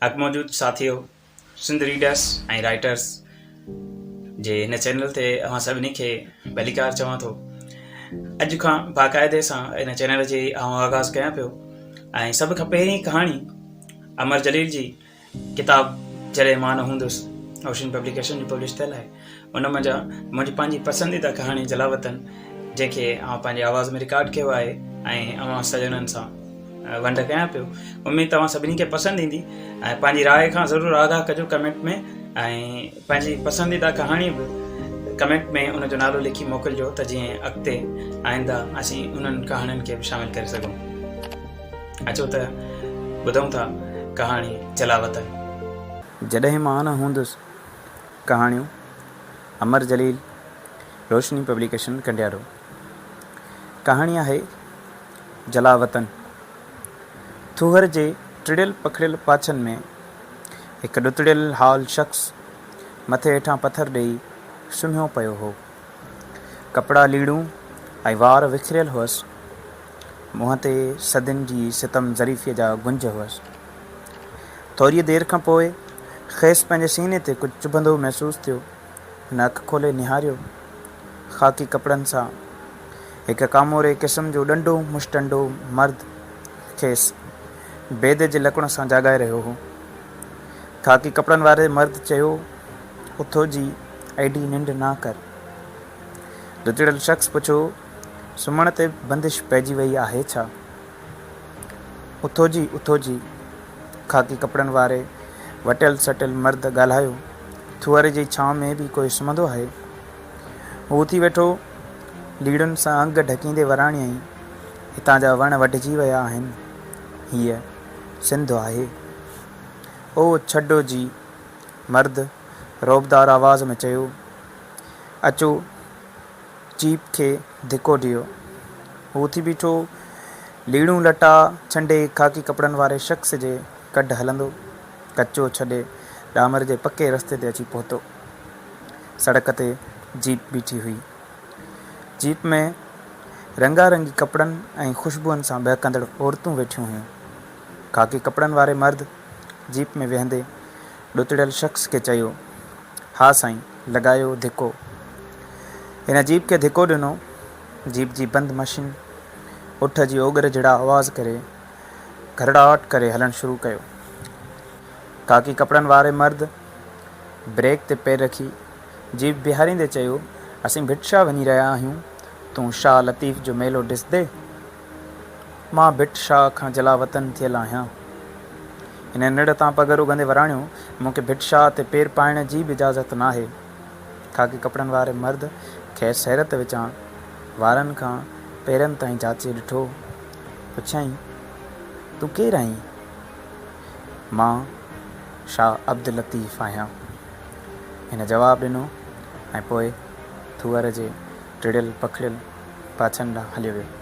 अॻु मौजूद साथियों सिंध रीडर्स ऐं राइटर्स जे हिन चैनल ते अवां सभिनी खे भलीकार चवां थो। अॼु खां बाक़ाइदे सां हिन चैनल जी आगाज़ कयां पियो ऐं सभ खां पहिरीं कहाणी अमर जलील जी किताब जॾहिं मां न हूंदुसि ओशन पब्लिकेशन जी पब्लिश थियल आहे। उन मंझां मुंहिंजी पंहिंजी पसंदीदा कहाणी जलावतन जंहिंखे आउं पंहिंजे आवाज़ में रिकॉर्ड कयो आहे ऐं अवां सजननि सां वंड कयां पियो। उम्मीद तव्हां सभिनी खे पसंदि ईंदी ऐं पंहिंजी राय खां ज़रूरु आगाह कजो कमेंट में ऐं पंहिंजी पसंदीदा कहाणी बि कमेंट में उनजो नालो लिखी मोकिलिजो त जीअं अॻिते आईंदा असीं उन्हनि कहाणियुनि खे बि शामिलु करे सघूं। अचो त ॿुधूं था कहाणी जलावतन। जॾहिं मां न हूंदुसि कहाणियूं अमर जलील रोशनी पब्लिकेशन कंडियारो। कहाणी आहे जलावतन। थूहर जे टिड़ियल पखड़ियल पाछनि में हिकु ॾुतड़ियल हाल शख़्स मथे हेठां पथर ॾेई सुम्हियो पियो हो। कपिड़ा लीड़ूं ऐं वार विखरियल हुअसि। मुंहं ते सदियुनि जी सितम ज़रीफ़ीअ जा गुंज हुअसि। थोरी देरि खां पोइ खेसि पंहिंजे सीने ते कुझु चुभंदो महसूसु थियो। हुन अखि खोले निहारियो। ख़ाकी कपिड़नि सां हिकु कामोरे क़िस्म जो ॾंडो मुश्तंडो मर्द खेसि बेदे जे लकड़ सां जाॻाए रहियो हो। ख़ाकी कपिड़नि वारे मर्द चयो, उथो जी एॾी निंड ना कर। ॾुतड़ियल शख़्स पुछो, सुम्हण ते बंदिश पइजी वई आहे छा? उथो जी ख़ाकी कपिड़नि वारे वटियल सटियल मर्द ॻाल्हायो। थूअर जी छांव में बि कोई सुम्हंदो आहे? हू उथी वेठो। लीड़ुनि सां अंग ढकींदे वराणियई, हितां जा वण वढिजी विया आहिनि। हीअ सिंध आहे। ओ छॾो जी, मर्द रोबदार आवाज़ में चयो। अचो जीप खे धिको ॾियो। हू उथी बीठो। लीड़ूं लटा छंडे ख़ाकी कपिड़नि वारे शख़्स जे कढ हलंदो। कचो छॾे डामर जे पके रस्ते ते अची पहुतो। सड़क ते जीप बीठी हुई। जीप में रंगारंगी कपिड़नि ऐं ख़ुशबुअनि सां बहकंदड़ औरतूं वेठियूं हुयूं। ख़ाकी कपिड़नि वारे मर्द जीप में वेहंदे ॾुतड़ियल शख़्स खे चयो, हा साईं, लॻायो धिको। हिन जीप खे धिको ॾिनो। जीप जी बंदि मशीन उठ जी ओगर जहिड़ा आवाज़ करे घरड़ाहट करे हलणु शुरू कयो। ख़ाकी कपिड़नि वारे मर्द ब्रेक ते पेर रखी जीप बीहारींदे चयो, असीं भिटशा वञी रहिया आहियूं। तूं शाह लतीफ़ जो मेलो ॾिसंदे? मां भिटशाह खां जलावतन थियल आहियां। हिन निड़ तां पगर उगंदे वराणियो, मूंखे भिटशाह ते पेर पाइण जी बि इजाज़त नाहे। ख़ाकी कपिड़नि वारे मर्द खेसि हैरत विचां वारनि खां पेरनि ताईं जाचे ॾिठो। पुछियईं, तूं केरु आहीं? मां शाह अब्दुल लतीफ़ आहियां। हिन जवाबु ॾिनो ऐं पोइ थूअर जे टिड़ियल पखड़ियल पाछनि ॾांहुं हलियो वियो।